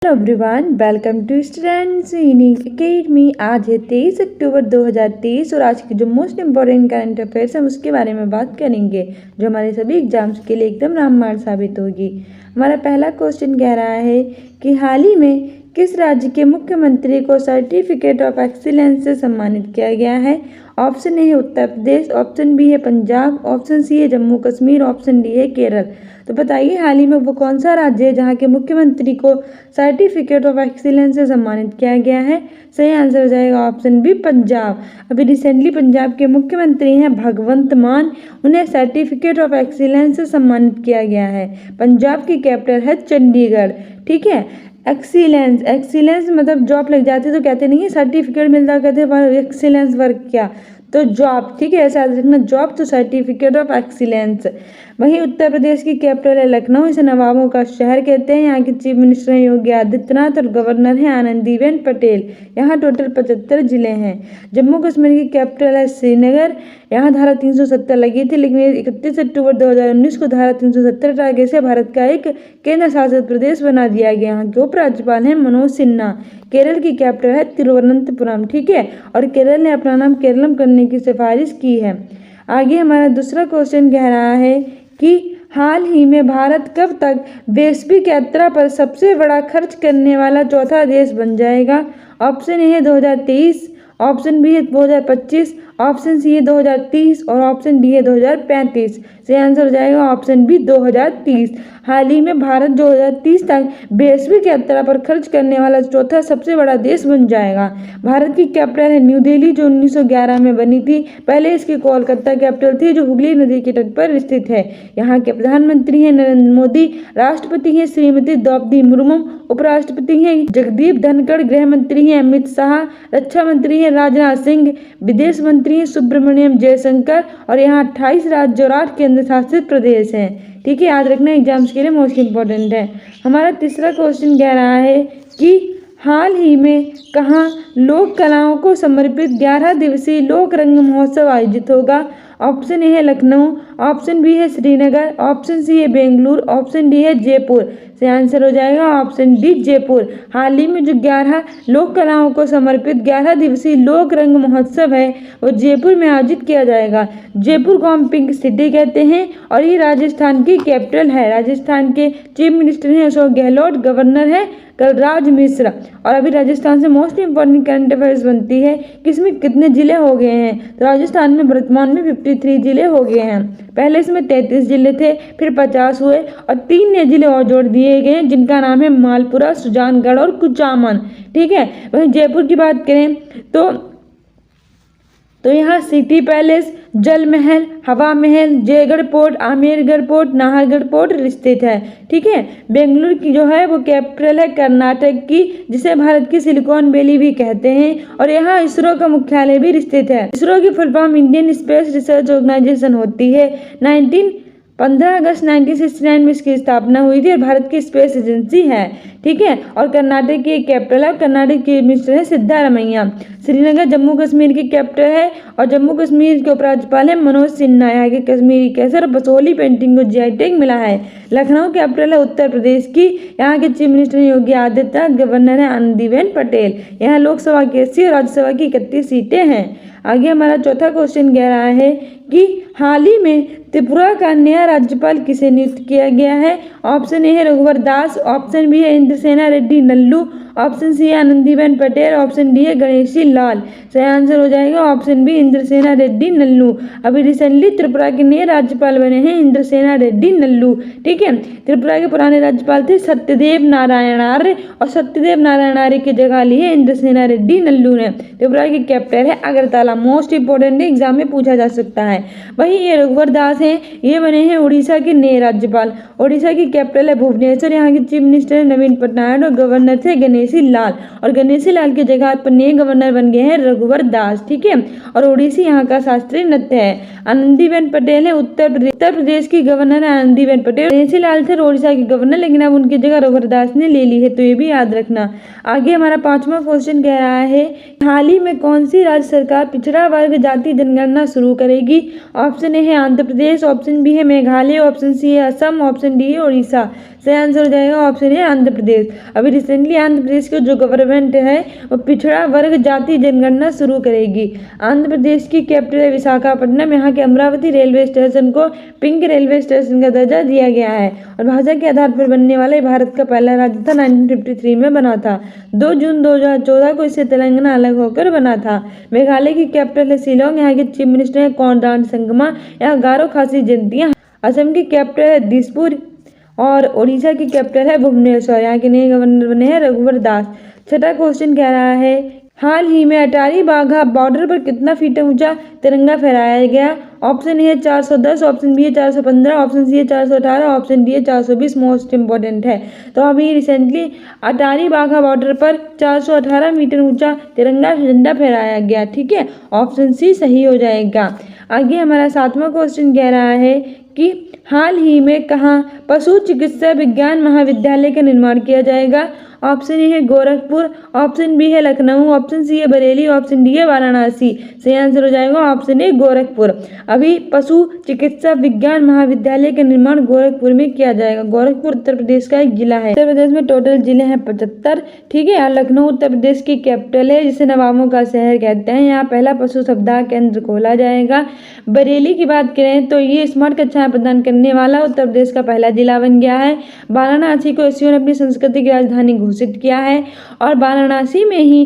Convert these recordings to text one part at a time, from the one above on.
Hello everyone, welcome to students unique academy. आज है 23 अक्टूबर 2023 और आज की जो मोस्ट इम्पॉर्टेंट करंट अफेयर्स हैं उसके बारे में बात करेंगे, जो हमारे सभी एग्जाम्स के लिए एकदम रामबाण साबित होगी। हमारा पहला क्वेश्चन कह रहा है कि हाल ही में किस राज्य के मुख्यमंत्री को सर्टिफिकेट ऑफ एक्सीलेंस से सम्मानित किया गया है। ऑप्शन ए है उत्तर प्रदेश, ऑप्शन बी है पंजाब, ऑप्शन सी है जम्मू कश्मीर, ऑप्शन डी है केरल। तो बताइए हाल ही में वो कौन सा राज्य है जहाँ के मुख्यमंत्री को सर्टिफिकेट ऑफ एक्सीलेंस से सम्मानित किया गया है। सही आंसर हो जाएगा ऑप्शन बी पंजाब। अभी रिसेंटली पंजाब के मुख्यमंत्री हैं भगवंत मान, उन्हें सर्टिफिकेट ऑफ एक्सीलेंस से सम्मानित किया गया है। पंजाब की कैपिटल है चंडीगढ़। ठीक है, एक्सीलेंस एक्सीलेंस मतलब जॉब लग जाती है तो कहते नहीं है सर्टिफिकेट मिलता, कहते हैं एक्सीलेंस वर्क क्या, तो जॉब। ठीक है, ऐसा याद रखना, जॉब तो सर्टिफिकेट ऑफ एक्सीलेंस। वहीं उत्तर प्रदेश की कैपिटल है लखनऊ, इसे नवाबों का शहर कहते हैं। यहाँ के चीफ मिनिस्टर हैं योगी आदित्यनाथ और गवर्नर हैं आनंदीबेन पटेल। यहाँ टोटल 75 जिले हैं। जम्मू कश्मीर की कैपिटल है श्रीनगर। यहाँ धारा 370 लगी थी, लेकिन 31 अक्टूबर 2019 को धारा 370 हटा के इसे भारत का एक केंद्र शासित प्रदेश बना दिया गया। यहाँ के उपराज्यपाल हैं मनोज सिन्हा। केरल की कैपिटल है तिरुवनंतपुरम। ठीक है, और केरल ने अपना नाम केरलम करने की सिफारिश की है। आगे हमारा दूसरा क्वेश्चन कह रहा है कि हाल ही में भारत कब तक वैश्विक यात्रा पर सबसे बड़ा खर्च करने वाला चौथा देश बन जाएगा। ऑप्शन ए है 2023, ऑप्शन बी है 2025, ऑप्शन सी है 2030 और ऑप्शन डी है 2035। सही आंसर हो जाएगा ऑप्शन बी 2030। हाल ही में भारत 2030 तक वैश्विक यात्रा पर खर्च करने वाला चौथा सबसे बड़ा देश बन जाएगा। भारत की कैपिटल है न्यू दिल्ली, जो 1911 में बनी थी। पहले इसकी कोलकाता कैपिटल थी, जो हुगली नदी के तट पर स्थित है। यहाँ के प्रधानमंत्री हैं नरेंद्र मोदी, राष्ट्रपति हैं श्रीमती द्रौपदी मुर्मू, उपराष्ट्रपति हैं जगदीप धनखड़, गृह मंत्री हैं अमित शाह, रक्षा मंत्री हैं राजनाथ सिंह, विदेश मंत्री हैं सुब्रमण्यम जयशंकर और यहाँ 28 राज्य और 8 केंद्र शासित प्रदेश हैं। ठीक है, याद रखना एग्जाम्स के लिए मोस्ट इम्पोर्टेंट है। हमारा तीसरा क्वेश्चन कह रहा है कि हाल ही में कहाँ लोक कलाओं को समर्पित 11 दिवसीय लोक रंग महोत्सव आयोजित होगा। ऑप्शन ए है लखनऊ, ऑप्शन बी है श्रीनगर, ऑप्शन सी है बेंगलुरु, ऑप्शन डी है जयपुर। सही आंसर हो जाएगा ऑप्शन डी जयपुर। हाल ही में जो 11 लोक कलाओं को समर्पित 11 दिवसीय लोक रंग महोत्सव है वो जयपुर में आयोजित किया जाएगा। जयपुर को हम पिंक सिटी कहते हैं और ये राजस्थान की कैपिटल है। राजस्थान के चीफ मिनिस्टर हैं अशोक गहलोत, गवर्नर है कलराज मिश्र। और अभी राजस्थान से मोस्ट इंपॉर्टेंट करंट अफेयर्स बनती है कि इसमें कितने जिले हो गए हैं। तो राजस्थान में वर्तमान में 53 जिले हो गए हैं। पहले इसमें 33 जिले थे, फिर 50 हुए और 3 नए जिले और जोड़ दिए गए जिनका नाम है मालपुरा, सुजानगढ़ और कुचामन। ठीक है, वहीं जयपुर की बात करें तो यहाँ सिटी पैलेस, जल Mahal, Hawa Mahal, Jaigarh fort, Amergarh fort, Nahargarh fort स्थित है। ठीक है, बेंगलुरु की जो है वो कैपिटल है कर्नाटक की, जिसे भारत की सिलिकॉन वैली भी कहते हैं और यहाँ इसरो का मुख्यालय भी स्थित है। इसरो की full form Indian Space Research Organisation होती है। 15 अगस्त 1969 में इसकी स्थापना हुई थी और भारत की स्पेस एजेंसी है। ठीक है, और कर्नाटक की कैपिटल है, कर्नाटक के मिनिस्टर है सिद्धारमैया। श्रीनगर जम्मू कश्मीर की कैपिटल है और जम्मू कश्मीर के उपराज्यपाल है मनोज सिन्हा। यहाँ के कश्मीरी केसर और बसोली पेंटिंग को जीआई टैग मिला है। लखनऊ कैपिटल है उत्तर प्रदेश की। यहाँ के chief minister Yogi Adityanath, governor है आनंदीबेन पटेल। यहाँ लोकसभा की 80 और राज्यसभा की 31 सीटें हैं। आगे हमारा चौथा क्वेश्चन कह रहा है कि हाल ही में त्रिपुरा का नया राज्यपाल किसे नियुक्त किया गया है। ऑप्शन ए है रघुवर दास, ऑप्शन बी है इंद्रसेना रेड्डी नल्लू, ऑप्शन सी है आनंदीबेन पटेल, ऑप्शन डी है गणेशी लाल। सही आंसर हो जाएगा ऑप्शन बी इंद्रसेना रेड्डी नल्लू। अभी रिसेंटली त्रिपुरा के नए राज्यपाल बने हैं इंद्रसेना रेड्डी नल्लू। ठीक है, त्रिपुरा के पुराने राज्यपाल थे सत्यदेव नारायण आर्य और सत्यदेव नारायण आर्य की जगह ली है इंद्रसेना रेड्डी नल्लू ने। त्रिपुरा की कैपिटल है अगरतला। मोस्ट इंपोर्टेंट एग्जाम में पूछा जा सकता है। वही ये रघुवर दास हैं, ये बने हैं उड़ीसा के नए राज्यपाल। उड़ीसा की कैपिटल है भुवनेश्वर। यहाँ के चीफ मिनिस्टर है नवीन पटनायक और गवर्नर थे गणेशी लाल। और गणेशी लाल की जगह पर नए गवर्नर बन गए हैं रघुवर दास। ठीक है, और ओडिसी यहाँ का शास्त्रीय नृत्य है। आनंदीबेन पटेल है उत्तर प्रदेश की गवर्नर है आनंदीबेन पटेल। गणेशी लाल थे उड़ीसा के गवर्नर, लेकिन अब उनकी जगह रघुवर दास ने ले ली है, तो ये भी याद रखना। आगे हमारा 5वां क्वेश्चन कह रहा है हाल ही में कौन सी राज्य सरकार पिछड़ा वर्ग जाति जनगणना शुरू करेगी। ऑप्शन ए है आंध्र प्रदेश, ऑप्शन बी है मेघालय, ऑप्शन सी है असम, ऑप्शन डी है उड़ीसा। सही आंसर हो जाएगा ऑप्शन ए आंध्र प्रदेश। अभी रिसेंटली आंध्र प्रदेश की जो गवर्नमेंट है वो पिछड़ा वर्ग जाति जनगणना शुरू करेगी। आंध्र प्रदेश की कैपिटल है विशाखापट्टनम। यहाँ के अमरावती रेलवे स्टेशन को पिंक रेलवे स्टेशन का दर्जा दिया गया है और भाषा के आधार पर बनने वाला भारत का पहला राज्य था। 1953 में बना था। 2 जून 2014 को इससे तेलंगाना अलग होकर बना था। मेघालय की कैपिटल है शिलोंग। यहाँ के चीफ मिनिस्टर है कोनराड संगमा। यहाँ गारो खासी जनतियाँ। असम की कैपिटल है दिसपुर और उड़ीसा की कैपिटल है भुवनेश्वर। यहाँ के नए गवर्नर बने हैं रघुवर दास। छठा क्वेश्चन कह रहा है हाल ही में अटारी वाघा बॉर्डर पर कितना फीट ऊंचा तिरंगा फहराया गया। ऑप्शन ए है 410, ऑप्शन बी है 415, ऑप्शन सी है 418, ऑप्शन डी है 420। मोस्ट इंपॉर्टेंट है। तो अभी रिसेंटली अटारी वाघा बॉर्डर पर 418 मीटर ऊंचा तिरंगा झंडा फहराया गया। ठीक है, ऑप्शन सी सही हो जाएगा। आगे हमारा 7वां क्वेश्चन कह रहा है कि हाल ही में कहाँ पशु चिकित्सा विज्ञान महाविद्यालय का निर्माण किया जाएगा। ऑप्शन ए है गोरखपुर, ऑप्शन बी है लखनऊ, ऑप्शन सी है बरेली, ऑप्शन डी है वाराणसी। सही आंसर हो जाएगा ऑप्शन ए गोरखपुर। अभी पशु चिकित्सा विज्ञान महाविद्यालय का निर्माण गोरखपुर में किया जाएगा। गोरखपुर उत्तर प्रदेश का एक जिला है। उत्तर प्रदेश में टोटल जिले हैं 75। ठीक है, लखनऊ उत्तर प्रदेश की कैपिटल है जिसे नवाबों का शहर कहते हैं। यहाँ पहला पशु सप्ताह केंद्र खोला जाएगा। बरेली की बात करें तो ये स्मार्ट कक्षाएं प्रदान करने वाला उत्तर प्रदेश का पहला जिला बन गया है। वाराणसी को एससीओ ने अपनी संस्कृति की राजधानी घोषित किया है और वाराणसी में ही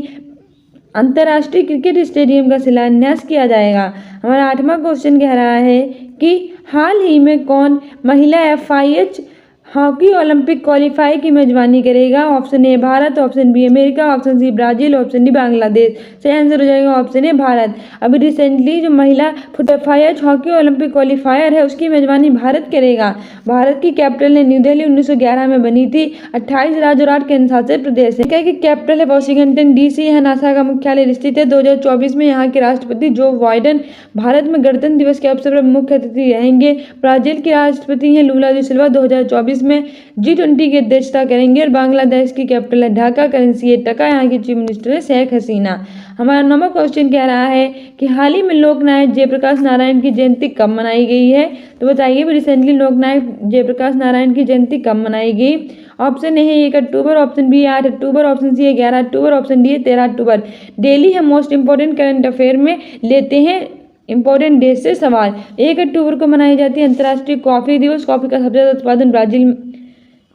अंतर्राष्ट्रीय क्रिकेट स्टेडियम का शिलान्यास किया जाएगा। हमारा 8वां क्वेश्चन कह रहा है कि हाल ही में कौन महिला FIH हॉकी ओलंपिक क्वालिफाई की मेजबानी करेगा। Option A Bharat, option B America, option C Brazil, option D Bangladesh. सही आंसर हो जाएगा ऑप्शन ए भारत। अभी रिसेंटली जो महिला FIH हॉकी ओलंपिक क्वालिफायर है उसकी मेजबानी भारत करेगा। भारत की कैपिटल है न्यू दिल्ली, 1911 में बनी थी। 28 राज्य और 8 केंद्र शासित प्रदेश है। की कैपिटल है वॉशिंगटन DC है। नासा का मुख्यालय स्थित है। 2024 में यहाँ के राष्ट्रपति जो बाइडेन भारत में गणतंत्र दिवस के अवसर पर मुख्य अतिथि रहेंगे। ब्राजील के राष्ट्रपति हैं लूला डी सिल्वा। 2024 में G20 की अध्यक्षता करेंगे। और बांग्लादेश की कैपिटल है ढाका, करेंसी है टका। यहाँ की चीफ मिनिस्टर है शेख हसीना। हमारा 9वां क्वेश्चन कह रहा है कि हाल ही में लोकनायक जयप्रकाश नारायण की जयंती कब मनाई गई है। तो बताइए रिसेंटली लोकनायक जयप्रकाश नारायण की जयंती कब मनाई गई। ऑप्शन ए है 1 अक्टूबर, ऑप्शन बी 8 अक्टूबर, ऑप्शन सी है 11 अक्टूबर, ऑप्शन डी है 13 अक्टूबर। डेली हम मोस्ट इंपॉर्टेंट करंट अफेयर में लेते हैं इंपॉर्टेंट डेट से सवाल। 1 अक्टूबर को मनाई जाती है अंतर्राष्ट्रीय कॉफी दिवस। कॉफी का सबसे ज्यादा उत्पादन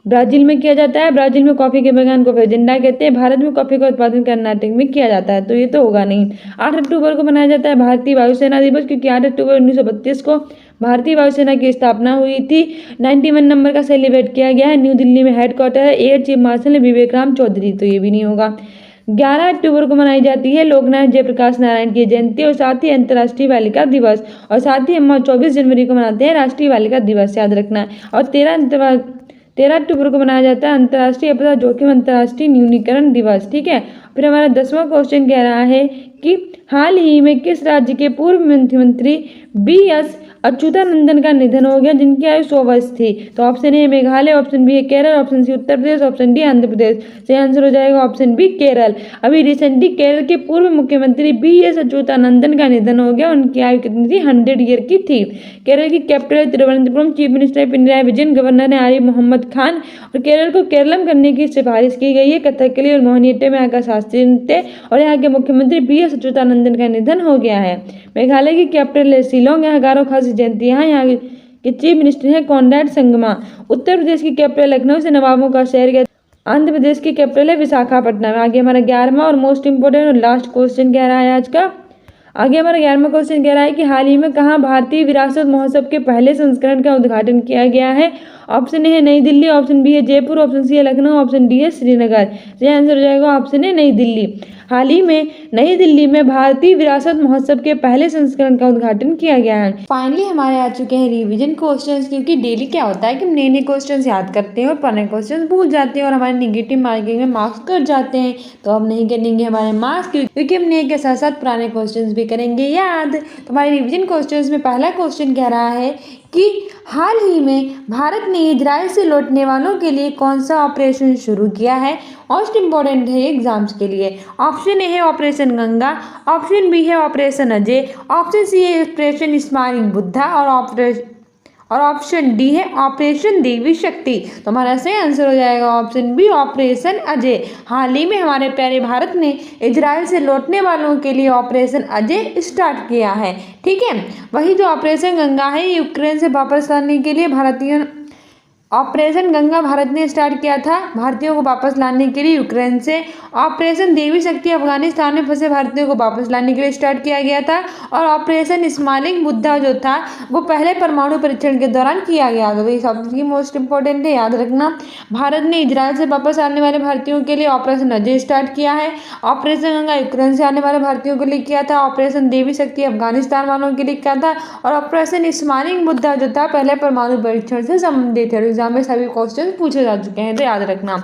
ब्राजील में किया जाता है। ब्राजील में कॉफी के बागान को फेजेंडा कहते हैं। भारत में कॉफी का उत्पादन कर्नाटक में किया जाता है, तो ये तो होगा नहीं। 8 अक्टूबर को मनाया जाता है भारतीय वायुसेना दिवस, क्योंकि 8 अक्टूबर 1932 को भारतीय वायुसेना की स्थापना हुई थी। 91 नंबर का सेलिब्रेट किया गया है। न्यू दिल्ली में हेडक्वार्टर है। एयर चीफ मार्शल है विवेक राम चौधरी, तो ये भी नहीं होगा। 11 अक्टूबर को मनाई जाती है लोकनायक जयप्रकाश नारायण की जयंती और साथ ही अंतर्राष्ट्रीय बालिका दिवस। और साथ ही हम 24 जनवरी को मनाते हैं राष्ट्रीय बालिका दिवस, याद रखना। और 13 अक्टूबर को मनाया जाता है अंतर्राष्ट्रीय आपदा जोखिम अंतर्राष्ट्रीय न्यूनीकरण दिवस। ठीक है, फिर हमारा 10वां क्वेश्चन कह रहा है कि हाल ही में किस राज्य के पूर्व मुख्यमंत्री BS अच्युतानंदन का निधन हो गया, जिनकी आयु 100 वर्ष थी। तो option A Meghalaya, option B है Kerala, option C Uttar Pradesh, option D Andhra Pradesh. सही आंसर हो जाएगा ऑप्शन बी केरल। अभी रिसेंटली केरल के पूर्व मुख्यमंत्री BS अच्युतानंदन का निधन हो गया। उनकी आयु कितनी थी? 100 ईयर की थी। केरल की कैपिटल है Thiruvananthapuram. Chief minister Pinarayi Vijayan, governor है आरिफ मोहम्मद खान। और केरल को केरलम करने की सिफारिश की गई है। कथकली और मोहिनीअट्टम यहाँ का शास्त्रीय नृत्य और यहाँ के मुख्यमंत्री BS अच्युतानंदन का निधन हो गया है। मेघालय की कैपिटल है शिलोंग। यहाँ गारो खासी जयंती यहाँ के चीफ मिनिस्टर है कोनराड संगमा। उत्तर प्रदेश की कैपिटल लखनऊ से नवाबों का शहर है। आंध्र प्रदेश की कैपिटल है विशाखापट्टनम। आगे हमारा 11वां और मोस्ट इंपोर्टेंट और लास्ट क्वेश्चन कह रहा है आज का। आगे हमारा 11वां क्वेश्चन कह रहा है कि हाल ही में कहाँ भारतीय विरासत महोत्सव के पहले संस्करण का उद्घाटन किया गया है। ऑप्शन ए है नई दिल्ली, ऑप्शन बी है जयपुर, ऑप्शन सी है लखनऊ, ऑप्शन डी है श्रीनगर। सही आंसर हो जाएगा ऑप्शन ए नई दिल्ली। हाल ही में नई दिल्ली में भारतीय विरासत महोत्सव के पहले संस्करण का उद्घाटन किया गया है। फाइनली हमारे आ चुके हैं रिवीजन क्वेश्चंस, क्योंकि डेली क्या होता है कि हम नए क्वेश्चंस याद करते हैं और पुराने क्वेश्चंस भूल जाते हैं और हमारे नेगेटिव मार्किंग में मार्क्स कट जाते हैं। तो अब नहीं करेंगे हमारे मार्क्स, क्योंकि हम नए के साथ साथ पुराने क्वेश्चंस भी करेंगे याद। तो हमारे रिवीजन क्वेश्चंस में पहला क्वेश्चन कह रहा है कि हाल ही में भारत ने इजराइल से लौटने वालों के लिए कौन सा ऑपरेशन शुरू किया है। मोस्ट इंपॉर्टेंट है एग्जाम्स के लिए। ऑप्शन ए है ऑपरेशन गंगा, ऑप्शन बी है ऑपरेशन अजय, ऑप्शन सी है ऑपरेशन स्माइलिंग बुद्धा और और ऑप्शन डी है ऑपरेशन देवी शक्ति। तो हमारा सही आंसर हो जाएगा ऑप्शन बी ऑपरेशन अजय। हाल ही में हमारे प्यारे भारत ने इजराइल से लौटने वालों के लिए ऑपरेशन अजय स्टार्ट किया है। ठीक है, वही जो ऑपरेशन गंगा है यूक्रेन से वापस लाने के लिए ऑपरेशन गंगा भारत ने स्टार्ट किया था भारतीयों को वापस लाने के लिए यूक्रेन से। ऑपरेशन देवी शक्ति अफगानिस्तान में फंसे भारतीयों को वापस लाने के लिए स्टार्ट किया गया था। और ऑपरेशन स्माइलिंग बुद्धा जो था वो पहले परमाणु परीक्षण के दौरान किया गया था। वही सबसे मोस्ट इंपॉर्टेंट है, याद रखना। भारत ने इजराइल से वापस आने वाले भारतीयों के लिए ऑपरेशन अजय स्टार्ट किया है। ऑपरेशन गंगा यूक्रेन से आने वाले भारतीयों के लिए किया था। ऑपरेशन देवी शक्ति अफगानिस्तान वालों के लिए किया था। और ऑपरेशन स्माइलिंग बुद्धा जो था पहले परमाणु परीक्षण से संबंधित है। एग्जाम में सभी क्वेश्चन पूछे जा चुके हैं, तो याद रखना।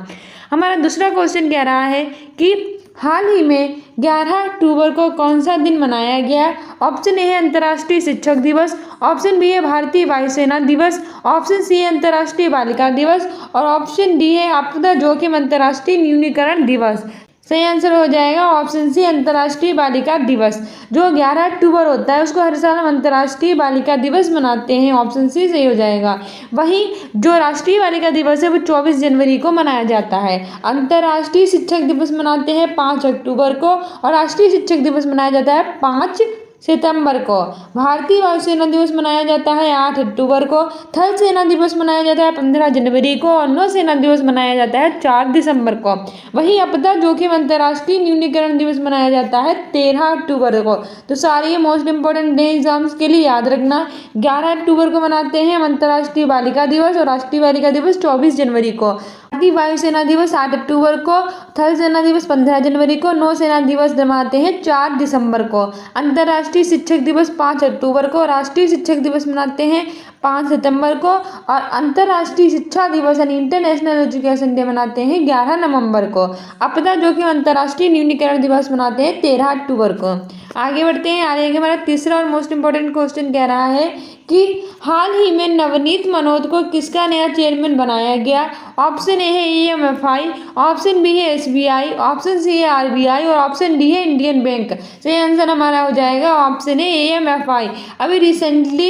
हमारा दूसरा क्वेश्चन कह रहा है कि हाल ही में 11 अक्टूबर को कौन सा दिन मनाया गया। ऑप्शन ए है अंतर्राष्ट्रीय शिक्षक दिवस, ऑप्शन बी है भारतीय वायुसेना दिवस, ऑप्शन सी है अंतर्राष्ट्रीय बालिका दिवस और ऑप्शन डी है आपदा जोखिम अंतर्राष्ट्रीय न्यूनीकरण दिवस। सही आंसर हो जाएगा ऑप्शन सी अंतर्राष्ट्रीय बालिका दिवस। जो 11 अक्टूबर होता है उसको हर साल हम अंतर्राष्ट्रीय बालिका दिवस मनाते हैं। ऑप्शन सी सही हो जाएगा। वहीं जो राष्ट्रीय बालिका दिवस है वो 24 जनवरी को मनाया जाता है। अंतर्राष्ट्रीय शिक्षक दिवस मनाते हैं 5 अक्टूबर को और राष्ट्रीय शिक्षक दिवस मनाया जाता है 5 सितंबर को। भारतीय वायुसेना दिवस मनाया जाता है 8 अक्टूबर को। थल सेना दिवस मनाया जाता है 15 जनवरी को और नौसेना दिवस मनाया जाता है 4 दिसंबर को। वहीं आपदा जोखिम अंतर्राष्ट्रीय न्यूनीकरण दिवस मनाया जाता है 13 अक्टूबर को। तो सारे ये मोस्ट इंपॉर्टेंट डे एग्जाम्स के लिए याद रखना। 11 अक्टूबर को मनाते हैं हम अंतर्राष्ट्रीय बालिका दिवस और राष्ट्रीय बालिका दिवस 24 जनवरी को। भारतीय वायुसेना दिवस 8 अक्टूबर को, थल सेना दिवस 15 जनवरी को, नौसेना दिवस मनाते हैं 4 दिसंबर को। अंतर्राष्ट्रीय शिक्षक दिवस 5 अक्टूबर को, राष्ट्रीय शिक्षक दिवस मनाते हैं 5 सितंबर को और अंतर्राष्ट्रीय शिक्षा दिवस यानी इंटरनेशनल एजुकेशन डे मनाते हैं 11 नवंबर को। आपदा जोखिम अंतर्राष्ट्रीय न्यूनीकरण दिवस मनाते हैं 13 अक्टूबर को। आगे बढ़ते हैं। आगे हमारा तीसरा और मोस्ट इंपॉर्टेंट क्वेश्चन कह रहा है कि हाल ही में नवनीत मनोद को किसका नया चेयरमैन बनाया गया। ऑप्शन ए है EMFI, ऑप्शन बी है SBI, ऑप्शन सी है RBI और ऑप्शन डी है इंडियन बैंक। सही आंसर हमारा हो जाएगा ऑप्शन ए EMFI। अभी recently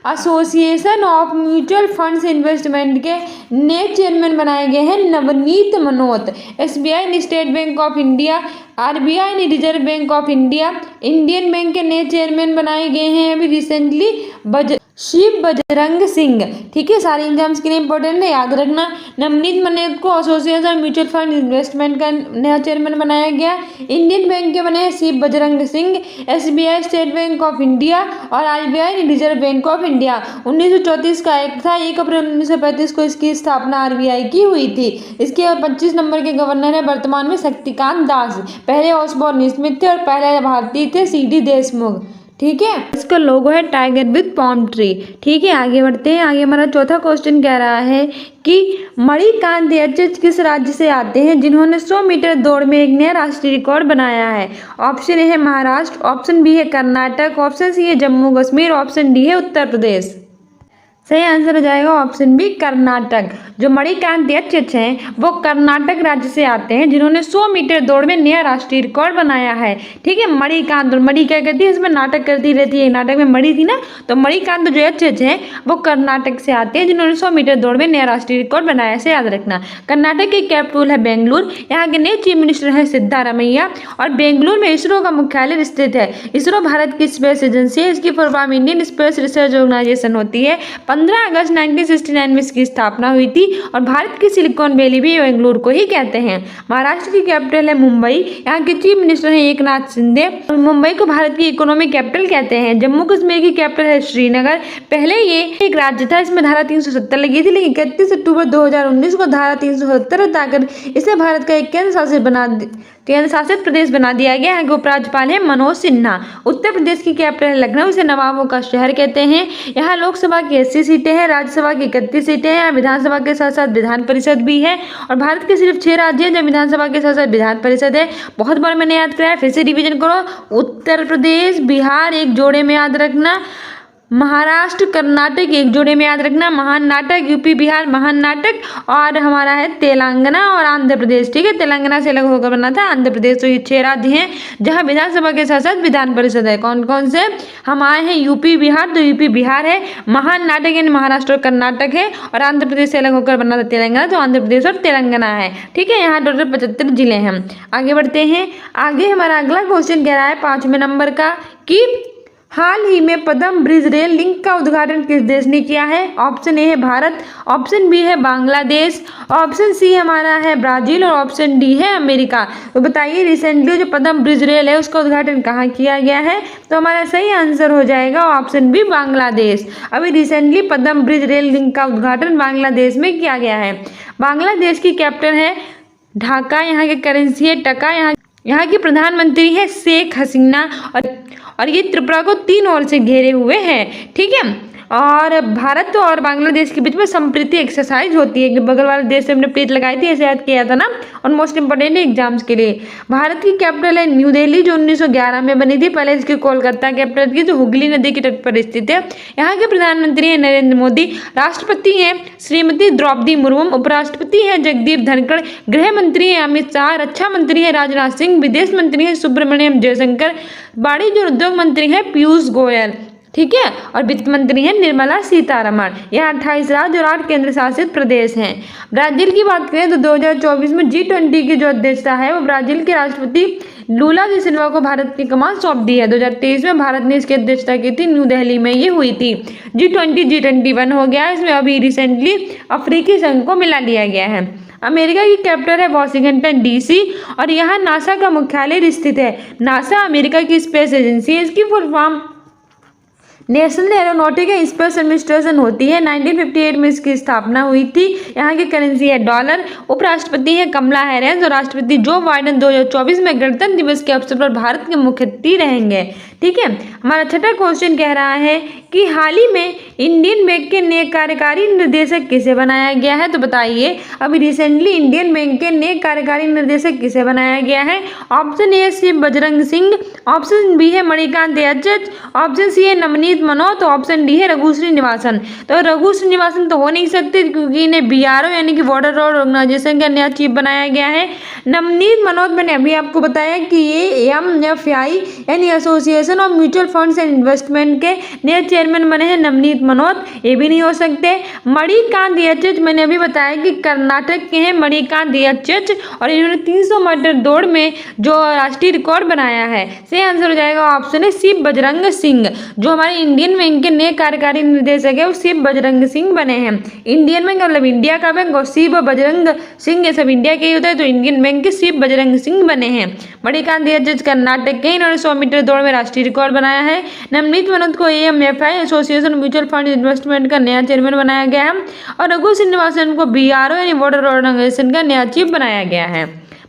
association of mutual funds investment के नए चेयरमैन बनाए गए हैं नवनीत मनोद। SBI ने state Bank of India, RBI ने Reserve Bank of India, Indian Bank के नए चेयरमैन बनाए गए हैं अभी रिसेंटली शिव बजरंग सिंह। ठीक है, सारे एग्जाम्स के लिए इंपॉर्टेंट है, याद रखना। नवनीत मनोद को एसोसिएशन म्यूचुअल फंड इन्वेस्टमेंट का नया चेयरमैन बनाया गया। इंडियन बैंक के बने Shiv Bajrang Singh. SBI State Bank of India और RBI ने रिजर्व बैंक ऑफ इंडिया। 1934 का एक्ट था, 1 अप्रैल 1935 को इसकी स्थापना RBI की हुई थी। इसके 25 नंबर के गवर्नर है वर्तमान में शक्तिकांत दास। पहले ऑसबोर्न स्मिथ थे और पहले भारतीय थे CD देशमुख। ठीक है, इसका लोगो है टाइगर विद पॉम ट्री। ठीक है, आगे बढ़ते हैं। आगे हमारा चौथा क्वेश्चन कह रहा है कि मणिकांत एच किस राज्य से आते हैं जिन्होंने 100 मीटर दौड़ में एक नया राष्ट्रीय रिकॉर्ड बनाया है। ऑप्शन ए है महाराष्ट्र, ऑप्शन बी है कर्नाटक, ऑप्शन सी है जम्मू कश्मीर, ऑप्शन डी है उत्तर प्रदेश। सही आंसर हो जाएगा ऑप्शन बी कर्नाटक। जो मणिकांत एच हैं वो कर्नाटक राज्य से आते हैं जिन्होंने 100 मीटर दौड़ में नया राष्ट्रीय रिकॉर्ड बनाया है। ठीक है, मणिकांत, मणि क्या करती है इसमें नाटक करती रहती है, नाटक में मणि थी ना, तो मणिकांत जो एच हैं वो कर्नाटक से आते हैं जिन्होंने 100 मीटर दौड़ में नया राष्ट्रीय रिकॉर्ड बनाया है। इसे याद रखना। कर्नाटक की कैपिटल है बेंगलुरु। यहाँ के नए चीफ मिनिस्टर है सिद्धारमैया और बेंगलुरु में इसरो का मुख्यालय स्थित है। इसरो भारत की स्पेस एजेंसी है। इसकी full form Indian Space Research Organisation होती है। 15 अगस्त 1969 में इसकी स्थापना हुई थी और भारत की सिलिकॉन वैली भी बेंगलुरु को ही कहते हैं। महाराष्ट्र की कैपिटल है मुंबई। यहाँ के चीफ मिनिस्टर हैं एकनाथ शिंदे और मुंबई को भारत की इकोनॉमिक कैपिटल कहते हैं। जम्मू कश्मीर की कैपिटल है श्रीनगर। पहले ये एक राज्य था, इसमें धारा 370 लगी थी, लेकिन 31 अक्टूबर 2019 को धारा 370 हटाकर इसे भारत का एक केंद्र शासित प्रदेश बना दिया गया है। उपराज्यपाल है मनोज सिन्हा। उत्तर प्रदेश की कैपिटल है लखनऊ। इसे नवाबों का शहर कहते हैं। यहाँ लोकसभा की 80 सीटें हैं, राज्यसभा की 31 सीटें हैं, विधानसभा के साथ साथ विधान परिषद भी है और भारत के सिर्फ 6 राज्य हैं जब विधानसभा के साथ साथ विधान परिषद है। बहुत बार मैंने याद कराया, फिर से रिवीजन करो। उत्तर प्रदेश, बिहार एक जोड़े में याद रखना, महाराष्ट्र कर्नाटक एक जोड़े में याद रखना, महान नाटक, यूपी बिहार महान नाटक, और हमारा है तेलंगाना और आंध्र प्रदेश। ठीक है, तेलंगाना से अलग होकर बना था आंध्र प्रदेश। तो ये 6 राज्य हैं जहां विधानसभा के साथ साथ विधान परिषद है। कौन कौन से? हम आए हैं यूपी बिहार, तो यूपी बिहार है, महान नाटक यानी महाराष्ट्र और कर्नाटक है, और आंध्र प्रदेश से अलग होकर बना था तेलंगाना, तो आंध्र प्रदेश और तेलंगाना है। ठीक है, यहाँ टोटल 75 जिले हैं। आगे बढ़ते हैं। आगे हमारा अगला क्वेश्चन कह रहा है 5वें नंबर का कि हाल ही में पद्म ब्रिज रेल लिंक का उद्घाटन किस देश ने किया है? ऑप्शन ए है भारत, ऑप्शन बी है बांग्लादेश, ऑप्शन सी हमारा है ब्राजील, और ऑप्शन डी है अमेरिका। तो बताइए रिसेंटली जो पद्म ब्रिज रेल है उसका उद्घाटन कहाँ किया गया है? तो हमारा सही आंसर हो जाएगा ऑप्शन बी बांग्लादेश। अभी recently Padma bridge rail link का उद्घाटन बांग्लादेश में किया गया है। बांग्लादेश की कैपिटल है ढाका, यहाँ की करेंसी है टका, यहाँ की प्रधानमंत्री है शेख हसीना, और ये त्रिपुरा को 3 ओर से घेरे हुए हैं। ठीक है, और भारत और बांग्लादेश के बीच में संप्रीति एक्सरसाइज होती है। बगल वाले देश से हमने प्रीत लगाई थी, ऐसे याद किया था ना, और मोस्ट इंपोर्टेंट एग्जाम्स के लिए। भारत की कैपिटल है न्यू दिल्ली, जो 1911 में बनी थी। पहले इसकी कोलकाता कैपिटल थी, जो हुगली नदी के तट पर स्थित है। यहाँ के प्रधानमंत्री हैं नरेंद्र मोदी, राष्ट्रपति हैं श्रीमती द्रौपदी मुर्मू, उपराष्ट्रपति हैं जगदीप धनखड़, गृह मंत्री हैं अमित शाह, रक्षा मंत्री हैं राजनाथ सिंह, विदेश मंत्री हैं सुब्रमण्यम जयशंकर, वाणिज्य और उद्योग मंत्री हैं पीयूष गोयल। ठीक है, और वित्त मंत्री हैं निर्मला सीतारमण। यह 28 राज्य और 8 केंद्र शासित प्रदेश हैं। ब्राजील की बात करें तो 2024 में G20 की जो अध्यक्षता है वो ब्राजील के राष्ट्रपति लूला डी सिल्वा को भारत की कमान सौंप दी है। 2023 में भारत ने इसकी अध्यक्षता की थी, न्यू दिल्ली में ये हुई थी। G21 हो गया, इसमें अभी रिसेंटली अफ्रीकी संघ को मिला लिया गया है। अमेरिका की कैपिटल है वॉशिंगटन DC, और यहाँ नासा का मुख्यालय स्थित है। नासा अमेरिका की स्पेस एजेंसी है। इसकी full form national aeronautic and space administration होती है। 1958 में इसकी स्थापना हुई थी। यहाँ की करेंसी है डॉलर। उपराष्ट्रपति है कमला हैरिस, और राष्ट्रपति जो बाइडेन 2024 में गणतंत्र दिवस के अवसर पर भारत के मुख्य अतिथि रहेंगे। ठीक है, हमारा छठा क्वेश्चन कह रहा है कि हाल ही में इंडियन बैंक के नए कार्यकारी निर्देशक किसे बनाया गया है? तो बताइए अभी रिसेंटली इंडियन बैंक के नए कार्यकारी निर्देशक किसे बनाया गया है? Option A Shiv Bajrang Singh, option B है मणिकांत एच, ऑप्शन सी है नवनीत मनोहर, तो ऑप्शन डी है रघु श्रीनिवासन। तो रघु श्रीनिवासन तो हो नहीं सकते क्योंकि इन्हें BRO यानी कि बॉर्डर रोड ऑर्गेनाइजेशन का नया चीफ बनाया गया है। नवनीत मनोहर मैंने अभी आपको बताया कि ये MFI यानी association of mutual funds and investment के नए चेयरमैन बने हैं नवनीत मनोहर, ये भी नहीं हो सकते। मणिकांत एच मैंने अभी बताया कि कर्नाटक के हैं मणिकांत एच, और इन्होंने 300 मीटर दौड़ में जो राष्ट्रीय रिकॉर्ड बनाया है। सही आंसर हो जाएगा ऑप्शन है शिव बजरंग सिंह। जो हमारे इंडियन बैंक के नए कार्यकारी निर्देशक है वो शिव बजरंग सिंह बने हैं। इंडियन बैंक मतलब इंडिया का बैंक, और शिव बजरंग सिंह ये सब इंडिया के ही होता है, तो इंडियन बैंक के शिव बजरंग सिंह बने हैं। मणिकांत एच कर्नाटक के, इन्होंने 100 मीटर दौड़ में राष्ट्रीय रिकॉर्ड बनाया है। नवनीत मनोहर को AMFI association mutual fund investment का नया चेयरमैन बनाया गया है, और रघु श्रीनिवासन को BRO यानी बॉर्डर ऑर्गेनाइजेशन का नया चीफ बनाया गया है।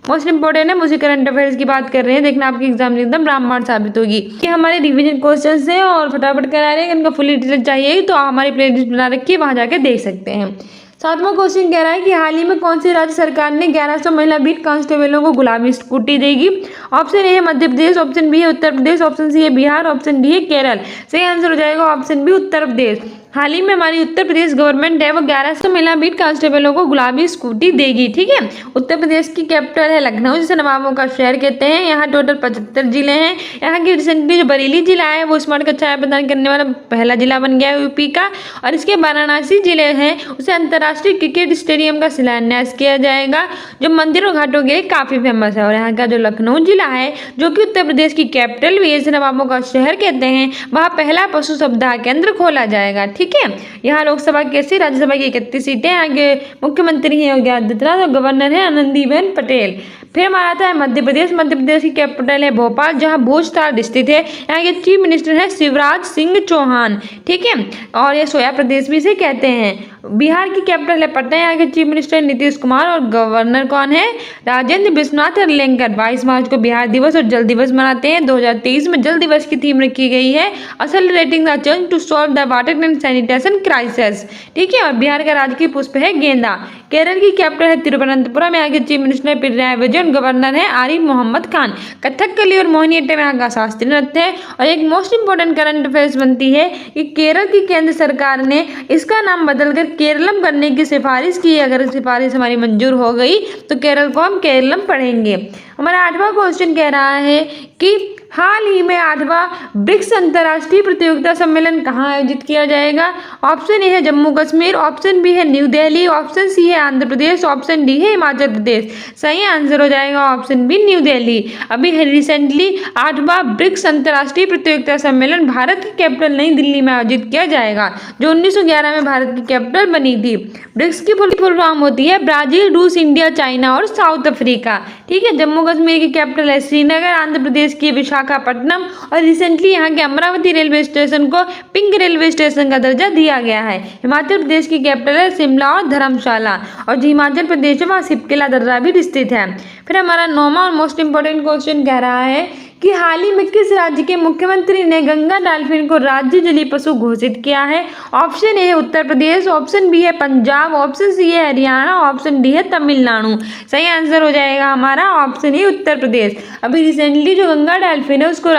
मोस्ट इंपोर्टेंट है, मुझे करंट अफेयर्स की बात कर रहे हैं, देखना आपकी एग्जाम में एकदम रामबाण साबित होगी। ये हमारे रिवीजन क्वेश्चंस हैं और फटाफट करा रहे हैं। इनका फुल डिटेल चाहिए तो हमारी प्लेलिस्ट बना रखी है, वहाँ जाकर देख सकते हैं। 7वां क्वेश्चन कह रहा है कि हाल ही में कौन सी राज्य सरकार ने 1100 महिला बीट कांस्टेबलों को गुलाबी स्कूटी देगी? ऑप्शन ए है मध्य प्रदेश, ऑप्शन बी है उत्तर प्रदेश, ऑप्शन सी है बिहार, ऑप्शन डी है केरल। सही आंसर हो जाएगा ऑप्शन बी उत्तर प्रदेश। हाल ही में हमारी उत्तर प्रदेश गवर्नमेंट है वो 1100 महिला बीट कांस्टेबलों को गुलाबी स्कूटी देगी। ठीक है, उत्तर प्रदेश की कैपिटल है लखनऊ, जिसे नवाबों का शहर कहते हैं। यहाँ टोटल 75 जिले हैं। यहाँ की रिसेंटली जो बरेली जिला है वो स्मार्ट कक्षाएं प्रदान करने वाला पहला जिला बन गया है यूपी का, और इसके वाराणसी जिले हैं उसे अंतर्राष्ट्रीय क्रिकेट स्टेडियम का शिलान्यास किया जाएगा, जो मंदिरों घाटों के लिए काफी फेमस है। और यहाँ का जो लखनऊ जिला है जो कि उत्तर प्रदेश की कैपिटल भी है, इसे नवाबों का शहर कहते हैं, वहाँ पहला पशु सप्ताह केंद्र खोला जाएगा। ठीक है, यहाँ लोकसभा की 80, राज्यसभा की 31 सीटें। यहाँ के मुख्यमंत्री हैं योगी आदित्यनाथ और गवर्नर है आनंदीबेन पटेल। फिर हमारा आता है मध्य प्रदेश। मध्य प्रदेश की कैपिटल है भोपाल, जहाँ भोजताल स्थित है। यहाँ के चीफ मिनिस्टर है शिवराज सिंह चौहान। ठीक है, और ये सोया प्रदेश भी इसे कहते हैं। बिहार की कैपिटल है पटना। यहाँ के चीफ मिनिस्टर नीतीश कुमार और गवर्नर कौन है? राजेंद्र विश्वनाथ अरलेकर। 22 मार्च को बिहार दिवस और जल दिवस मनाते हैं। 2023 में जल दिवस की थीम रखी गई है accelerating the change to solve the water and sanitation crisis. ठीक है, और बिहार का राजकीय पुष्प है गेंदा। केरल की कैपिटल है तिरुवनंतपुरम। यहाँ के chief minister Pinarayi Vijayan, governor है आरिफ मोहम्मद खान। कथकली और मोहिनीअट्टम यहाँ का शास्त्रीय नृत्य है। और एक मोस्ट इंपोर्टेंट करंट अफेयर्स बनती है कि केरल की केंद्र सरकार ने इसका नाम बदलकर केरलम करने की सिफारिश की है। अगर सिफारिश हमारी मंजूर हो गई तो केरल को हम केरलम पढ़ेंगे। हमारा 8वां क्वेश्चन कह रहा है कि हाल ही में 8वां ब्रिक्स अंतर्राष्ट्रीय प्रतियोगिता सम्मेलन कहाँ आयोजित किया जाएगा? ऑप्शन ए है जम्मू कश्मीर, ऑप्शन बी है न्यू दिल्ली, ऑप्शन सी है आंध्र प्रदेश, ऑप्शन डी है हिमाचल प्रदेश। सही आंसर हो जाएगा ऑप्शन बी न्यू दिल्ली। अभी रिसेंटली 8वां ब्रिक्स अंतर्राष्ट्रीय प्रतियोगिता सम्मेलन भारत की कैपिटल नई दिल्ली में आयोजित किया जाएगा, जो 1911 में भारत की कैपिटल बनी थी। ब्रिक्स की फुल फॉर्म होती है ब्राजील, रूस, इंडिया, चाइना और साउथ अफ्रीका। ठीक है, जम्मू कश्मीर की कैपिटल है श्रीनगर, आंध्र प्रदेश की विशाखापट्टनम और रिसेंटली यहाँ के अमरावती रेलवे स्टेशन को पिंक रेलवे स्टेशन का दर्जा दिया गया है। हिमाचल प्रदेश की कैपिटल है शिमला और धर्मशाला, और जो हिमाचल प्रदेश है वहाँ सिपकेला दर्रा भी स्थित है। फिर हमारा 9वां और मोस्ट इंपोर्टेंट क्वेश्चन कह रहा है कि हाल ही में किस राज्य के मुख्यमंत्री ने गंगा डॉल्फिन को राज्य जलीय पशु घोषित किया है? ऑप्शन ए है उत्तर प्रदेश, ऑप्शन बी है पंजाब, ऑप्शन सी है हरियाणा, ऑप्शन डी है तमिलनाडु। सही आंसर हो जाएगा हमारा ऑप्शन ए उत्तर प्रदेश। अभी रिसेंटली जो गंगा डॉल्फिन है उसको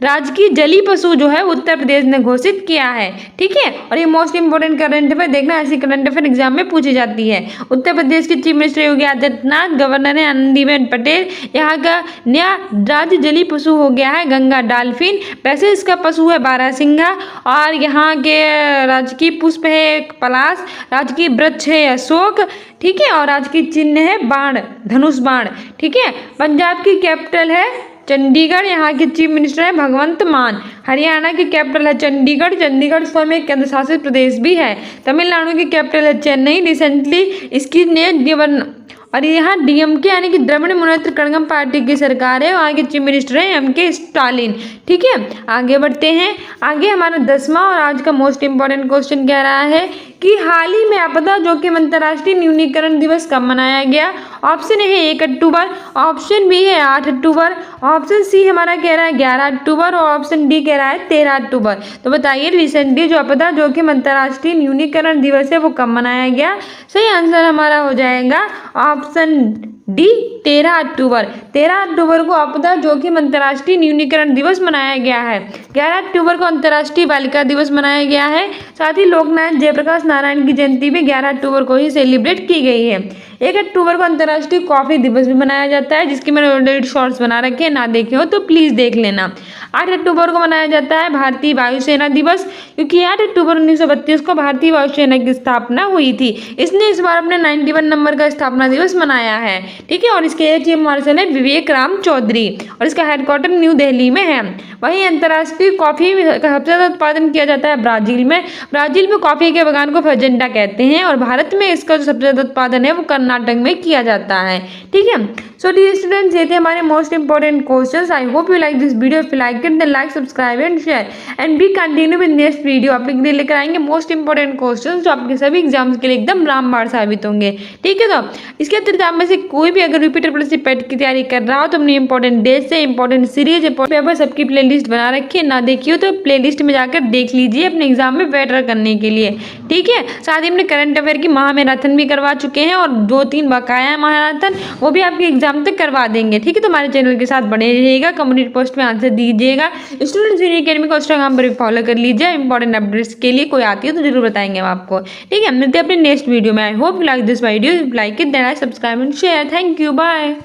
राजकीय जलीय पशु जो है उत्तर प्रदेश ने घोषित किया है। ठीक है, और ये मोस्ट इंपोर्टेंट करंट अफेयर देखना, ऐसी करंट अफेयर एग्जाम में पूछी जाती है। उत्तर प्रदेश के chief minister Yogi Adityanath, governor है आनंदीबेन पटेल। यहाँ का नया राज्य जलीय पशु हो गया है गंगा डॉल्फिन। वैसे इसका पशु है बारहसिंघा, और यहाँ के राजकीय पुष्प है पलाश, राजकीय वृक्ष है अशोक। ठीक है, और राजकीय चिन्ह है बाण, धनुष बाण। ठीक है, पंजाब की कैपिटल है चंडीगढ़। यहाँ के चीफ मिनिस्टर है भगवंत मान। हरियाणा की कैपिटल है चंडीगढ़, चंडीगढ़ स्वयं एक केंद्र शासित प्रदेश भी है। तमिलनाडु की कैपिटल है चेन्नई, रिसेंटली इसकी ने और यहाँ डीएमके यानी कि द्रविड़ मुनेत्र कड़गम पार्टी की सरकार है। वहाँ के चीफ मिनिस्टर है एमके स्टालिन। ठीक है, आगे बढ़ते हैं। आगे हमारा 10वां और आज का मोस्ट इंपोर्टेंट क्वेश्चन कह रहा है कि हाल ही में आपदा जोखिम अंतर्राष्ट्रीय न्यूनीकरण दिवस कब मनाया गया? ऑप्शन ए है 1 अक्टूबर, ऑप्शन बी है 8 अक्टूबर, ऑप्शन सी हमारा कह रहा है 11 अक्टूबर और ऑप्शन डी कह रहा है 13 अक्टूबर। तो बताइए रिसेंटली जो आपदा जोखिम अंतर्राष्ट्रीय न्यूनीकरण दिवस है वो कब मनाया गया? सही आंसर हमारा हो जाएगा ऑप्शन डी 13 अक्टूबर। 13 अक्टूबर को आपदा जोखिम अंतर्राष्ट्रीय न्यूनीकरण दिवस मनाया गया है। 11 अक्टूबर को अंतर्राष्ट्रीय बालिका दिवस मनाया गया है। साथ ही लोकनायक जयप्रकाश नारायण की जयंती भी 11 अक्टूबर को ही सेलिब्रेट की गई है। 1 अक्टूबर को अंतर्राष्ट्रीय कॉफी दिवस भी मनाया जाता है, जिसकी मैंने ऑलरेडी शॉर्ट्स बना रखे हैं, ना देखे हो तो प्लीज़ देख लेना। 8 अक्टूबर को मनाया जाता है भारतीय वायुसेना दिवस, क्योंकि 8 अक्टूबर 1932 को भारतीय वायुसेना की स्थापना हुई थी। इसने इस बार अपने 91 नंबर का स्थापना दिवस मनाया है। ठीक है, और इसके एयर चीफ मार्शल है विवेक राम चौधरी, और इसका हेडक्वार्टर न्यू दिल्ली में है। वहीं अंतर्राष्ट्रीय कॉफी का सबसे ज़्यादा उत्पादन किया जाता है ब्राजील में। ब्राजील में कॉफी के बागान को फजेंडा कहते हैं, और भारत में इसका जो सबसे ज़्यादा उत्पादन है वो कर्नाटक में किया जाता है। ठीक है, सो डियर स्टूडेंट्स, ये थे हमारे most important questions. I hope you like this video. If you like it then like, subscribe and share and be continue with next video. आपके लिए लेकर आएंगे मोस्ट इंपोर्टेंट क्वेश्चंस जो आपके सभी एग्जाम्स के लिए एकदम रामबाण साबित होंगे। ठीक है, तो इसके अतिरिक्त आप में से कोई भी अगर रिपीटेड प्लस पेट की तैयारी कर रहा हो तो अपनी इंपॉर्टेंट डेट से इंपॉर्टेंट सीरीज इंपॉर्टेंट पेपर सबकी प्लेलिस्ट बना रखी है, ना देखिए तो प्लेलिस्ट में जाकर देख लीजिए अपने एग्जाम में बेटर करने के लिए। ठीक है, साथ ही हमने करंट अफेयर की महामैराथन भी करवा चुके हैं, और 2-3 बकाया है महामैराथन, वो भी आपके एग्जाम तक करवा देंगे। ठीक है, तो हमारे चैनल के साथ बने रहिएगा, कम्युनिटी पोस्ट में आंसर दीजिएगा। स्टूडेंट्स यूनिक अकेडमी को इंस्टाग्राम पर भी फॉलो कर लीजिए। इंपॉर्टेंट अपडेट्स के लिए कोई आती है तो जरूर बताएंगे हम आपको। ठीक है, मिलते हैं अपने नेक्स्ट वीडियो में। I hope you like this video. Like it, then subscribe and share. Thank you, bye.